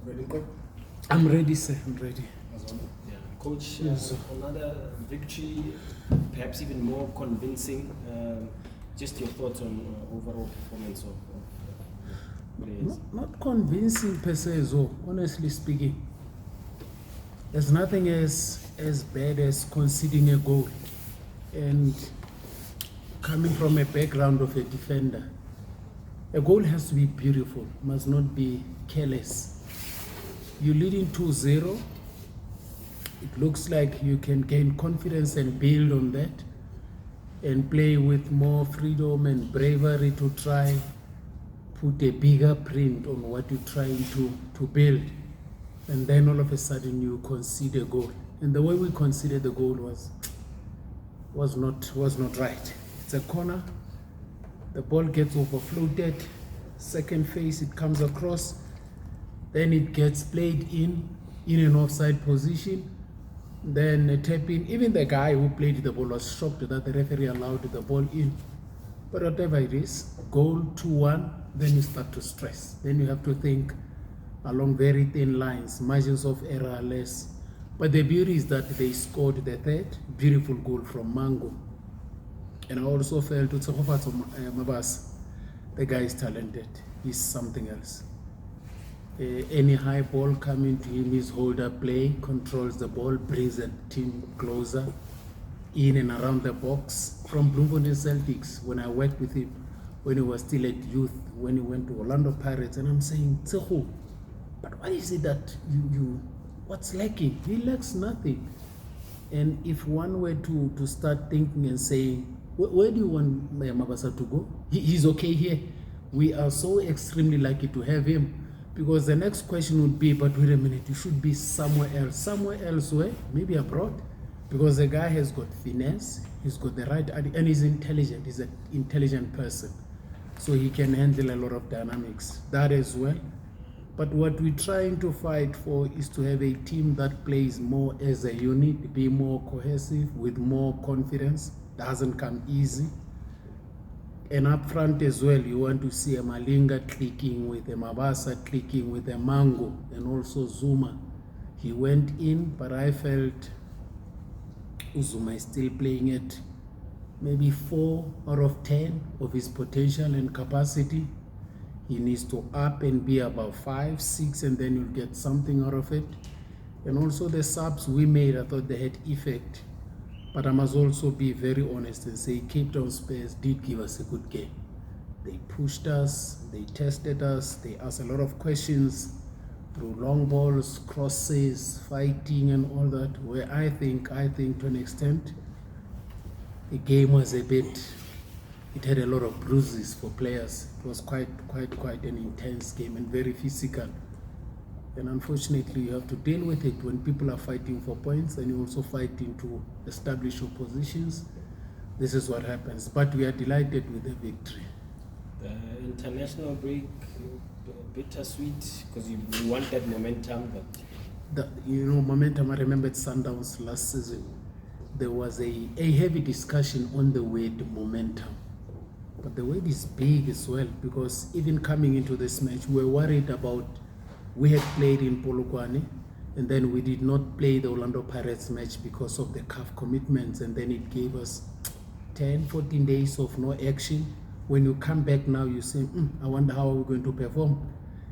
Ready, Coach? I'm ready, sir. I'm ready. Yeah. Coach, Yes, sir. another victory, perhaps even more convincing. Just your thoughts on overall performance of players. Not convincing per se, so honestly speaking. There's nothing as bad as conceding a goal. And coming from a background of a defender, a goal has to be beautiful, must not be careless. You lead in 2-0. It looks like you can gain confidence and build on that and play with more freedom and bravery to try put a bigger print on what you're trying to build. And then all of a sudden you concede a goal. And the way we conceded the goal was not right. It's a corner, the ball gets overfloated, second phase it comes across, then it gets played in an offside position, then a tap in. Even the guy who played the ball was shocked that the referee allowed the ball in. But whatever it is, goal 2-1, then you start to stress. Then you have to think along very thin lines, margins of error less. But the beauty is that they scored the third beautiful goal from Mango. And I also felt Mabas, the guy is talented. He's something else. Any high ball coming to him, his holder play, controls the ball, brings the team closer, in and around the box. From Bloemfontein Celtics, when I worked with him, when he was still at youth, when he went to Orlando Pirates, and I'm saying, Tseho, but why is it that you what's lacking? He lacks nothing. And if one were to start thinking and saying, where do you want Mabasa to go? He's okay here. We are so extremely lucky to have him. Because the next question would be, but wait a minute, you should be somewhere else. Somewhere else where? Maybe abroad. Because the guy has got finesse, he's got the right, and he's intelligent. He's an intelligent person. So he can handle a lot of dynamics. That as well. But what we're trying to fight for is to have a team that plays more as a unit, be more cohesive, with more confidence. Doesn't come easy. And up front as well, you want to see a Malinga clicking with a Mabasa, clicking with a Mango, and also Zuma. He went in, but I felt Zuma is still playing at maybe 4 out of 10 of his potential and capacity. He needs to up and be about 5, 6, and then you'll get something out of it. And also the subs we made, I thought they had effect. But I must also be very honest and say Cape Town Spurs did give us a good game. They pushed us, they tested us, they asked a lot of questions through long balls, crosses, fighting and all that, where I think to an extent, the game was a bit, it had a lot of bruises for players. It was quite an intense game and very physical. And unfortunately, you have to deal with it when people are fighting for points and you're also fighting to establish your positions. This is what happens. But we are delighted with the victory. The international break, bittersweet, because you want that momentum. But momentum, I remembered Sundowns last season. There was a heavy discussion on the word momentum. But the word is big as well, because even coming into this match, we were worried about. We had played in Polokwane, and then we did not play the Orlando Pirates match because of the CAF commitments, and then it gave us 10, 14 days of no action. When you come back now, you say, I wonder how we're going to perform.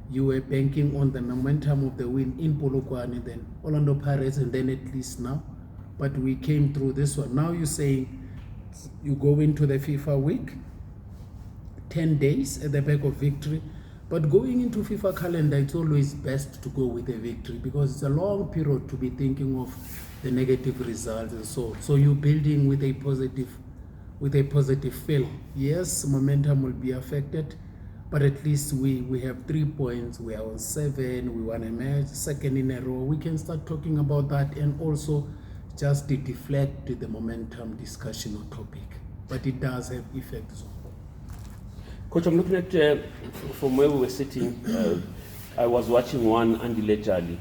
You were banking on the momentum of the win in Polokwane, then Orlando Pirates, and then at least now. But we came through this one. Now you're saying you go into the FIFA week, 10 days at the back of victory. But going into FIFA calendar, it's always best to go with a victory because it's a long period to be thinking of the negative results and so you're building with a positive feel. Yes, momentum will be affected, but at least we have 3 points. We are on 7. We won a match, second in a row. We can start talking about that and also just to deflect the momentum discussion or topic. But it does have effects. Coach, I'm looking at, from where we were sitting, I was watching one Andy Lejali.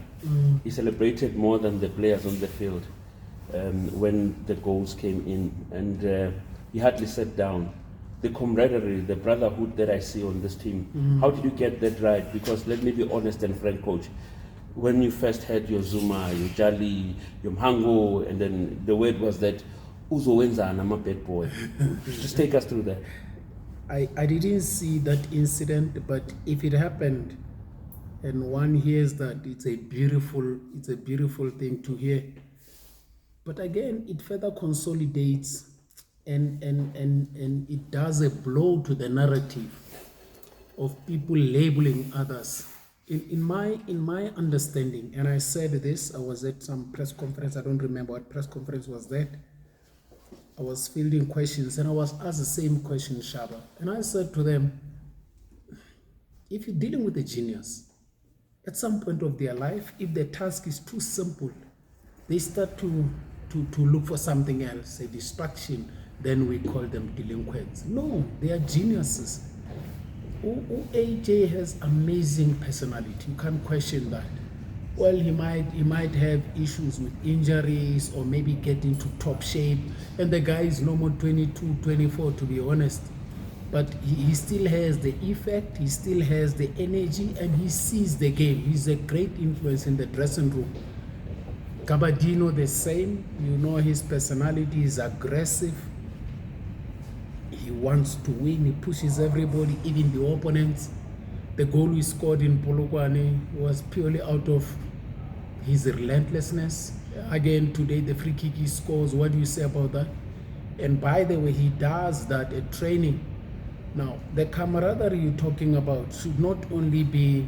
He celebrated more than the players on the field when the goals came in, and he hardly sat down. The camaraderie, the brotherhood that I see on this team, how did you get that right? Because let me be honest and frank, Coach, when you first had your Zuma, your Jali, your Mhango, and then the word was that Uzowenza and I'm a bad boy. Just take us through that. I didn't see that incident, but if it happened and one hears that, it's a beautiful thing to hear. But again, it further consolidates and it does a blow to the narrative of people labeling others. In my understanding, and I said this, I was at some press conference, I don't remember what press conference was that. I was fielding questions and I was asked the same question, Shaba. And I said to them, if you're dealing with a genius, at some point of their life, if the task is too simple, they start to look for something else, a distraction, then we call them delinquents. No, they are geniuses. AJ has amazing personality. You can't question that. Well, he might have issues with injuries or maybe get into top shape. And the guy is no more 22, 24 to be honest. But he still has the effect, he still has the energy, and he sees the game. He's a great influence in the dressing room. Gabadino the same. You know his personality is aggressive. He wants to win, he pushes everybody, even the opponents. The goal we scored in Polokwane was purely out of his relentlessness. Again, today the free kick he scores, what do you say about that? And by the way, he does that at training. Now, the camaraderie you're talking about should not only be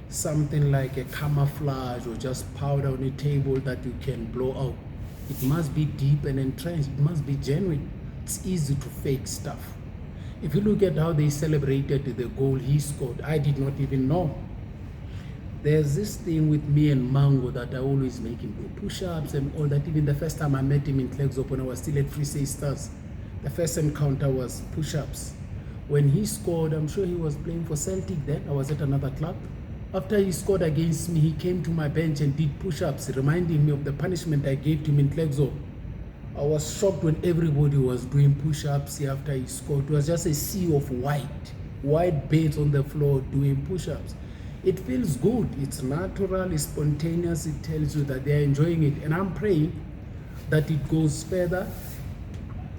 something like a camouflage or just powder on a table that you can blow out. It must be deep and entrenched, it must be genuine. It's easy to fake stuff. If you look at how they celebrated the goal he scored, I did not even know. There's this thing with me and Mango that I always make him do push-ups and all that. Even the first time I met him in Klerksdorp when I was still at Free State Stars, the first encounter was push-ups. When he scored, I'm sure he was playing for Celtic then, I was at another club. After he scored against me, he came to my bench and did push-ups, reminding me of the punishment I gave to him in Klerksdorp. I was shocked when everybody was doing push-ups after he scored. It was just a sea of white beds on the floor doing push-ups. It feels good, it's natural, it's spontaneous, it tells you that they're enjoying it. And I'm praying that it goes further,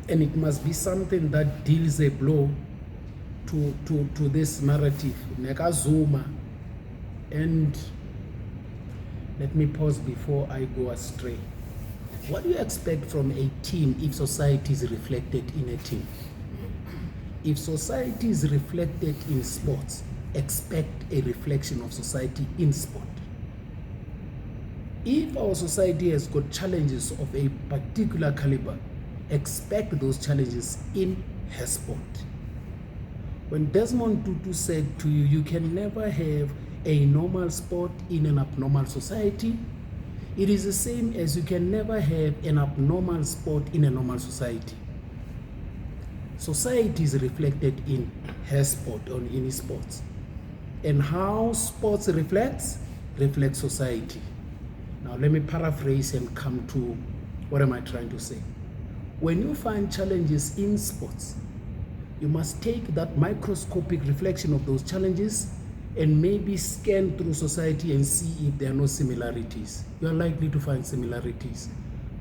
and it must be something that deals a blow to this narrative. Nekazuma. And let me pause before I go astray. What do you expect from a team if society is reflected in a team? If society is reflected in sports, expect a reflection of society in sport. If our society has got challenges of a particular caliber, expect those challenges in her sport. When Desmond Tutu said to you, you can never have a normal sport in an abnormal society, it is the same as you can never have an abnormal sport in a normal society. Society is reflected in her sport or in his sports. And how sports reflects society. Now let me paraphrase and come to what am I trying to say. When you find challenges in sports, you must take that microscopic reflection of those challenges and maybe scan through society and see if there are no similarities. You are likely to find similarities.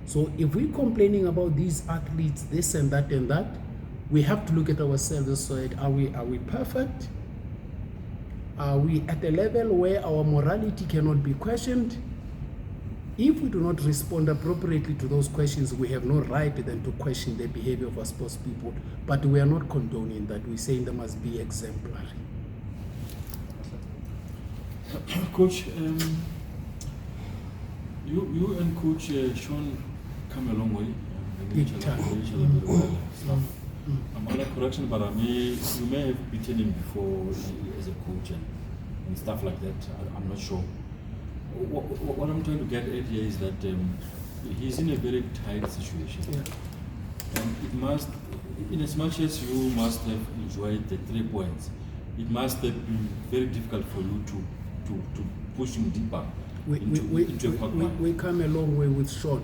So if we're complaining about these athletes, this and that, we have to look at ourselves and say, are we perfect? Are we at a level where our morality cannot be questioned? If we do not respond appropriately to those questions, we have no right then to question the behavior of our sports people. But we are not condoning that. We're saying they must be exemplary. Coach, you and Coach Sean come a long way. They know each other very well. I'm under correction, but you may have beaten him before as a coach and stuff like that. I'm not sure. What I'm trying to get at here is that he's in a very tight situation. Yeah. And it must, in as much as you must have enjoyed the 3 points, it must have been very difficult for you to push him deeper into a quagmire. We come a long way with Sean.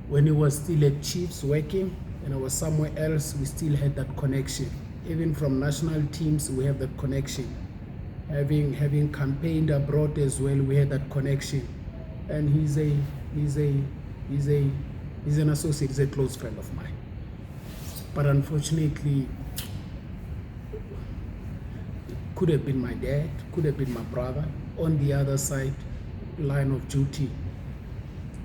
When he was still at Chiefs working and I was somewhere else, we still had that connection. Even from national teams, we have that connection. having campaigned abroad as well, we had that connection. And he's an associate, he's a close friend of mine. But unfortunately, could have been my dad, could have been my brother. On the other side, line of duty,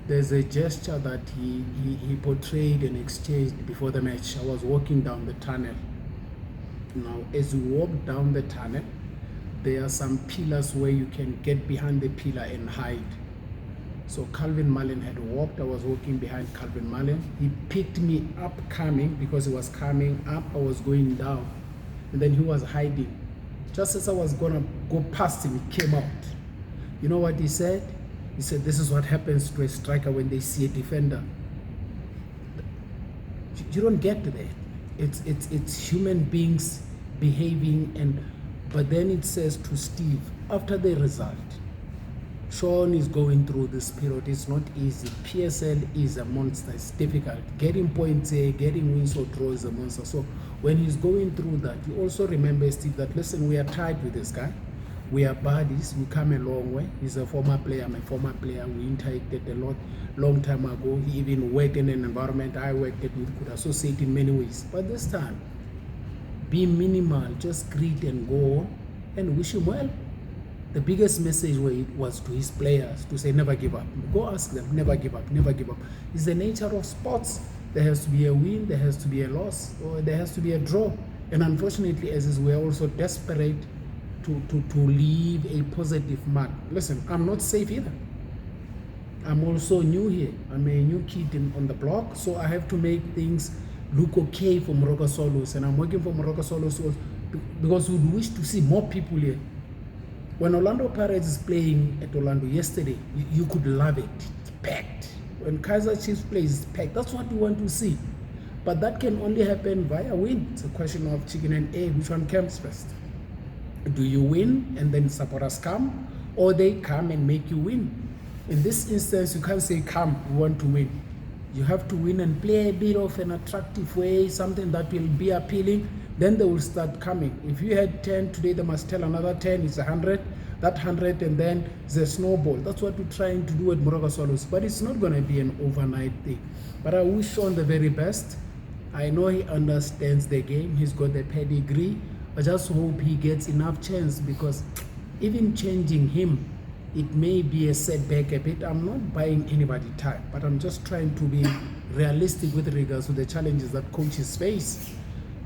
there's a gesture that he portrayed and exchanged before the match. I was walking down the tunnel. Now, as you walk down the tunnel, there are some pillars where you can get behind the pillar and hide. So Calvin Mullen had walked, I was walking behind Calvin Mullen. He picked me up coming, because he was coming up, I was going down. And then he was hiding. Just as I was gonna go past him, he came out. You know what he said? He said, this is what happens to a striker when they see a defender. You don't get that. It's human beings behaving, but then it says to Steve, after the result, Sean is going through this period. It's not easy. PSL is a monster. It's difficult. Getting points here, getting wins or draws is a monster. So when he's going through that, you also remember, Steve, that listen, we are tied with this guy. We are buddies. We come a long way. He's a former player. I'm a former player. We interacted a long time ago. He even worked in an environment I worked at. We could associate in many ways. But this time, be minimal. Just greet and go on and wish him well. The biggest message was to his players to say, never give up. Go ask them, never give up, never give up. It's the nature of sports. There has to be a win, there has to be a loss, or there has to be a draw. And unfortunately, as is, we're also desperate to leave a positive mark. Listen, I'm not safe either. I'm also new here. I'm a new kid on the block, so I have to make things look okay for Moroka Swallows. And I'm working for Moroka Swallows because we wish to see more people here. When Orlando Pirates is playing at Orlando yesterday, you could love it. It's packed. When Kaiser Chiefs plays, it's packed. That's what we want to see. But that can only happen via win. It's a question of chicken and egg. Which one comes first? Do you win and then supporters come? Or they come and make you win? In this instance, you can't say, come, we want to win. You have to win and play a bit of an attractive way, something that will be appealing. Then they will start coming. If you had 10 today, they must tell another 10, it's 100, that 100, and then it's a snowball. That's what we're trying to do at Moroka Swallows. But it's not going to be an overnight thing. But I wish Sean the very best. I know he understands the game. He's got the pedigree. I just hope he gets enough chance, because even changing him, it may be a setback a bit. I'm not buying anybody time, but I'm just trying to be realistic with regards to the challenges that coaches face,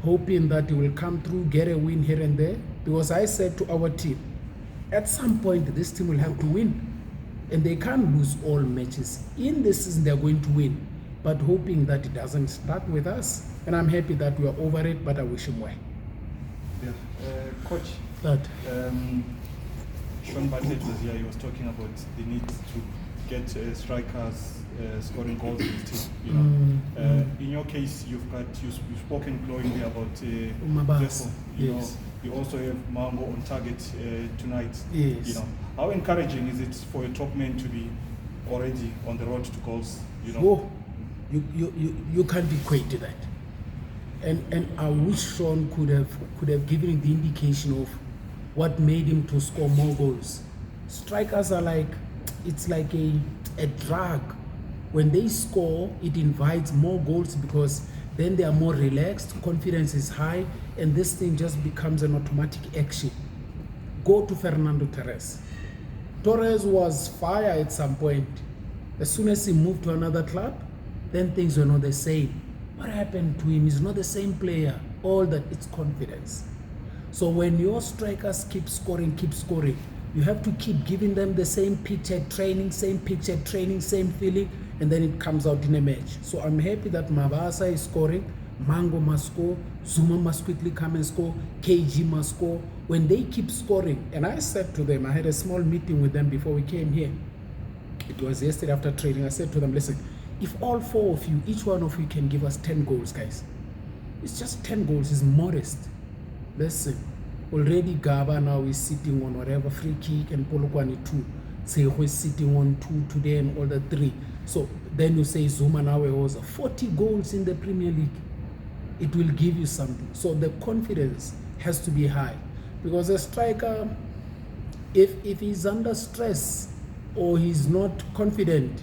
hoping that he will come through, get a win here and there. Because I said to our team, at some point this team will have to win, and they can't lose all matches. In this season they're going to win, but hoping that it doesn't start with us. And I'm happy that we are over it, but I wish him well. Yeah. Coach, That Sean Bartlett was here. He was talking about the need to get strikers scoring goals in his team. You know, in your case, you've spoken glowingly about Mabasa. You Yes. know, you also have Mango on target tonight. Yes. You know, how encouraging is it for a top man to be already on the road to goals? You know, Whoa. You can't equate to that. And I wish Sean could have given the indication of what made him to score more goals. Strikers are like, it's like a drug. When they score, it invites more goals, because then they are more relaxed, confidence is high, and this thing just becomes an automatic action. Go to Fernando Torres. Torres was fire at some point. As soon as he moved to another club, then things were not the same. What happened to him? He's not the same player. All that, it's confidence. So when your strikers keep scoring, you have to keep giving them the same picture training, same feeling, and then it comes out in a match. So I'm happy that Mabasa is scoring, Mango must score, Zuma must quickly come and score, KG must score. When they keep scoring, and I said to them, I had a small meeting with them before we came here. It was yesterday after training. I said to them, listen, if all four of you, each one of you can give us 10 goals, guys. It's just 10 goals, it's modest. Listen, already Gaba now is sitting on whatever free kick, and Polokwane 2. Seho is sitting on 2 today, and all the 3. So then you say Zuma now has 40 goals in the Premier League. It will give you something. So the confidence has to be high, because a striker, If he's under stress or he's not confident,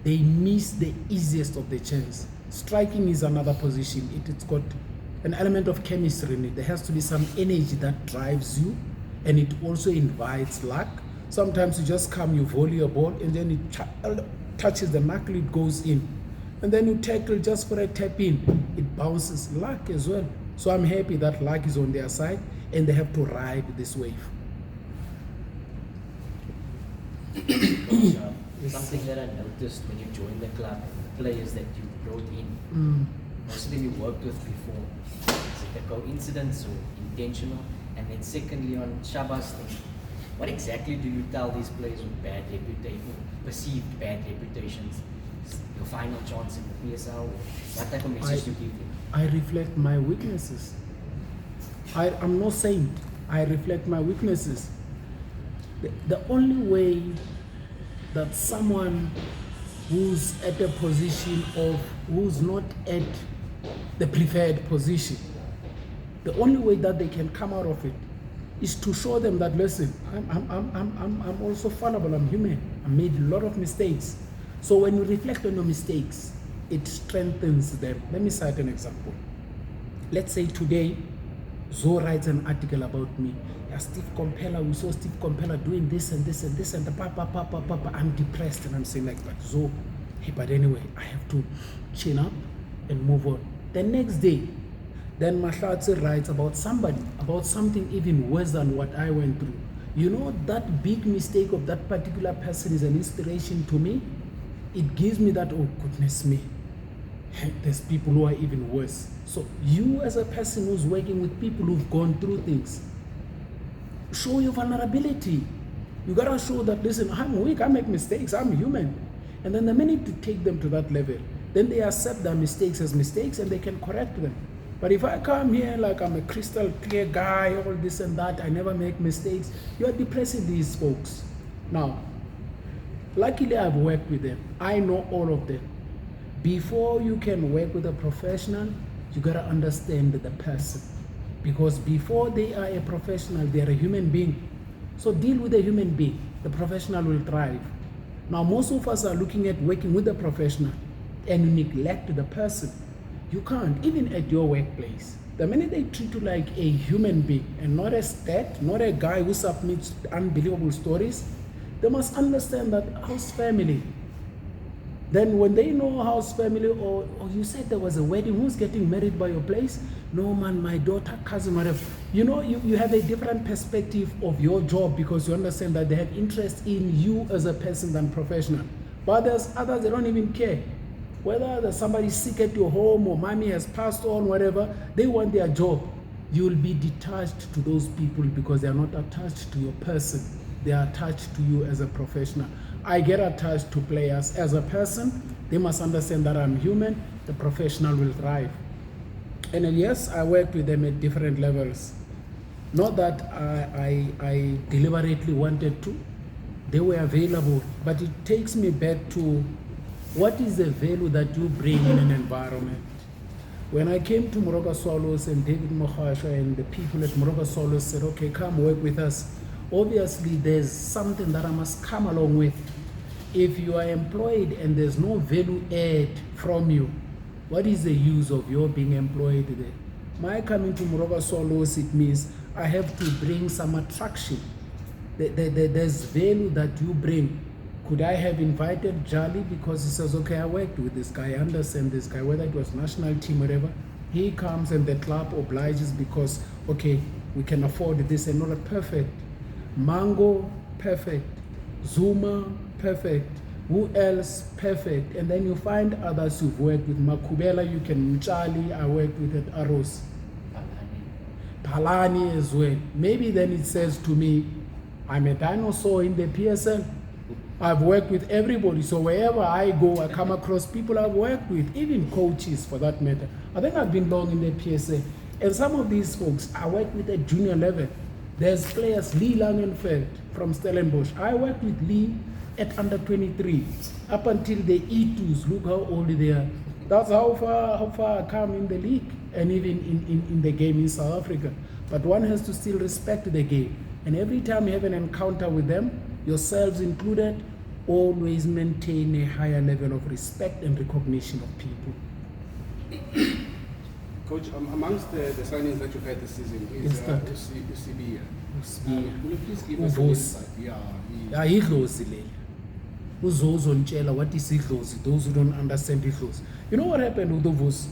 they miss the easiest of the chance. Striking is another position. It's got an element of chemistry in it. There has to be some energy that drives you, and it also invites luck. Sometimes you just come, you volley a ball, and then it touches the knuckle, it goes in. And then you tackle just for a tap in, it bounces. Luck as well. So I'm happy that luck is on their side, and they have to ride this wave. Coach, something that I noticed when you joined the club, the players that you brought in, most of them you worked with before. Is it a coincidence or intentional? And then secondly, on Shaba's thing, what exactly do you tell these players with bad reputation, perceived bad reputations? Your final chance in the PSL? What type of message do you give them? I reflect my weaknesses. I'm not saying I reflect my weaknesses. The only way that someone who's at a position of, who's not at the preferred position, the only way that they can come out of it is to show them that, listen, I'm also fallible, I'm human, I made a lot of mistakes. So when you reflect on your mistakes, it strengthens them. Let me cite an example. Let's say today, Zo writes an article about me. Yeah, Steve Komphela, we saw Steve Komphela doing this and this and this and the I'm depressed and I'm saying like, but Zo, hey, but anyway, I have to chin up and move on. The next day, then Mahlatse writes about somebody, about something even worse than what I went through. You know, that big mistake of that particular person is an inspiration to me. It gives me that, oh goodness me, there's people who are even worse. So you as a person who's working with people who've gone through things, show your vulnerability. You gotta show that, listen, I'm weak, I make mistakes, I'm human. And then the minute you take them to that level, then they accept their mistakes as mistakes and they can correct them. But if I come here like I'm a crystal clear guy, all this and that, I never make mistakes, you're depressing these folks. Now, luckily I've worked with them. I know all of them. Before you can work with a professional, you gotta understand the person. Because before they are a professional, they are a human being. So deal with a human being. The professional will thrive. Now most of us are looking at working with a professional and you neglect the person. You can't, even at your workplace. The minute they treat you like a human being and not a stat, not a guy who submits unbelievable stories, they must understand that house family. Then when they know house family, or you said there was a wedding, who's getting married by your place? No man, my daughter, cousin, whatever. You know, you have a different perspective of your job because you understand that they have interest in you as a person than professional. But there's others, they don't even care. Whether there's somebody sick at your home or mommy has passed on, whatever, they want their job. You will be detached to those people because they are not attached to your person. They are attached to you as a professional. I get attached to players as a person. They must understand that I'm human. The professional will thrive. And then, yes, I work with them at different levels. Not that I deliberately wanted to. They were available. But it takes me back to what is the value that you bring in an environment. When I came to Moroka Swallows and David Mohasha and the people at Moroka Swallows said, okay, come work with us. Obviously, there's something that I must come along with. If you are employed and there's no value add from you, what is the use of your being employed there? My coming to Moroka Swallows, it means I have to bring some attraction. There's value that you bring. Could I have invited Jali because he says, okay, I worked with this guy, I understand this guy, whether it was national team, whatever. He comes and the club obliges because, okay, we can afford this and not perfect. Mango, perfect. Zuma, perfect. Who else? Perfect. And then you find others you've worked with. Makubela, you can, Charlie, I worked with at Aros. Palani as well. Maybe then it says to me, I'm a dinosaur in the PSL. I've worked with everybody, so wherever I go, I come across people I've worked with, even coaches for that matter. I think I've been long in the PSA. And some of these folks, I work with at junior level. There's players, Lee Langenfeld from Stellenbosch. I worked with Lee at under 23, up until the E2s. Look how old they are. That's how far I come in the league and even in the game in South Africa. But one has to still respect the game. And every time you have an encounter with them, yourselves included, always maintain a higher level of respect and recognition of people. Coach, amongst the signings that you've had this season is Yes, that- Usibia. Usibia. Will you please give us some Uvusi. insight? Yeah, idlozi leli. Uzozontshela what is idlozi, those who don't understand idlozi. You know what happened with Uvusi?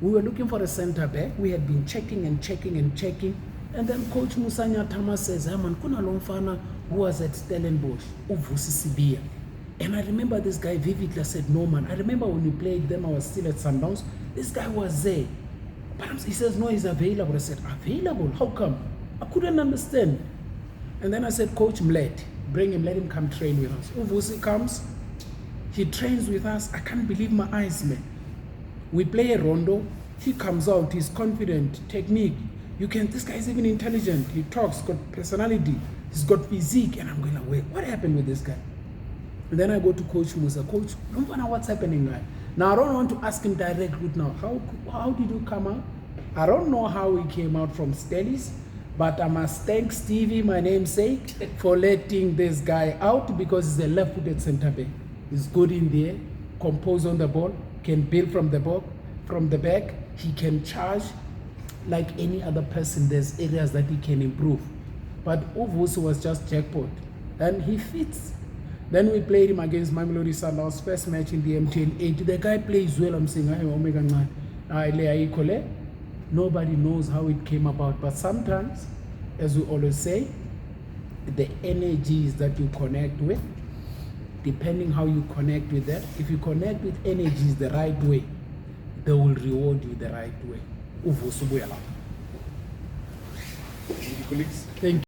We were looking for a center back. We had been checking and checking and checking. And then Coach Musanya Tama says, hey man, kuna lo mfana who was at Stellenbosch, Uvusi Sibia. And I remember this guy vividly. I said, no man, I remember when you played them, I was still at Sundowns. This guy was there. But he says, no, he's available. I said, available? How come? I couldn't understand. And then I said, Coach Mled, bring him, let him come train with us. Uvusi comes, he trains with us. I can't believe my eyes, man. We play a rondo, he comes out, he's confident, technique. This guy's even intelligent, he talks, got personality, he's got physique. And I'm going like, wait, what happened with this guy? And then I go to Coach Musa, Coach, don't know what's happening, guy. Now I don't want to ask him directly now, how did you come out? I don't know how he came out from Stellies, but I must thank Stevie, my namesake, for letting this guy out because he's a left-footed centre back. He's good in there, compose on the ball, can build from the back, he can charge like any other person. There's areas that he can improve. But Uvusi was just jackpot, and he fits. Then we played him against Mamelodi Sundowns, first match in the MTN 8. The guy plays well. I'm saying, nobody knows how it came about. But sometimes, as we always say, the energies that you connect with, depending how you connect with them, if you connect with energies the right way, they will reward you the right way. Uvusi buyala. Colleagues. Thank you.